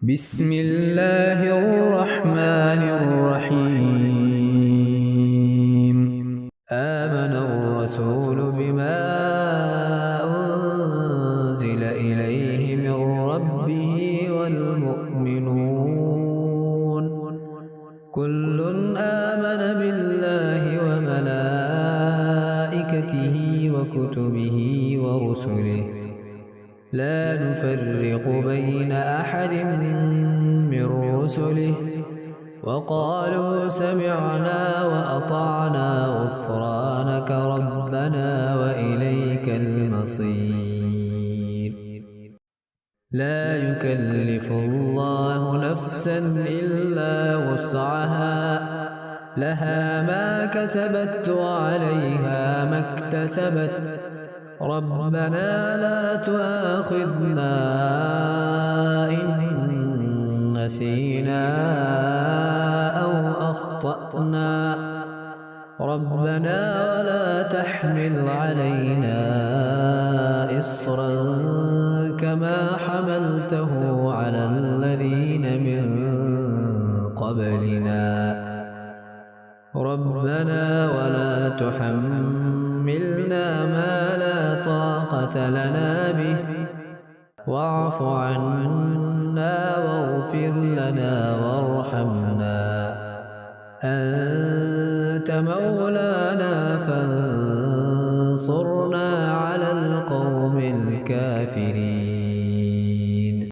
بسم الله الرحمن الرحيم. آمن الرسول بما أنزل إليه من ربه والمؤمنون كل آمن بالله وملائكته وكتبه ورسله لا نفرق بين أحد من رسله وقالوا سمعنا وأطعنا غفرانك ربنا وإليك المصير. لا يكلف الله نفسا إلا وسعها لها ما كسبت وعليها ما اكتسبت ربنا لا تؤاخذنا إن نسينا أو أخطأنا ربنا ولا تحمل علينا إصرا كما حملته على الذين من قبلنا ربنا ولا تحملنا ما لا طاقة لنا به واعف عنا واغفر لنا وارحمنا أنت مولانا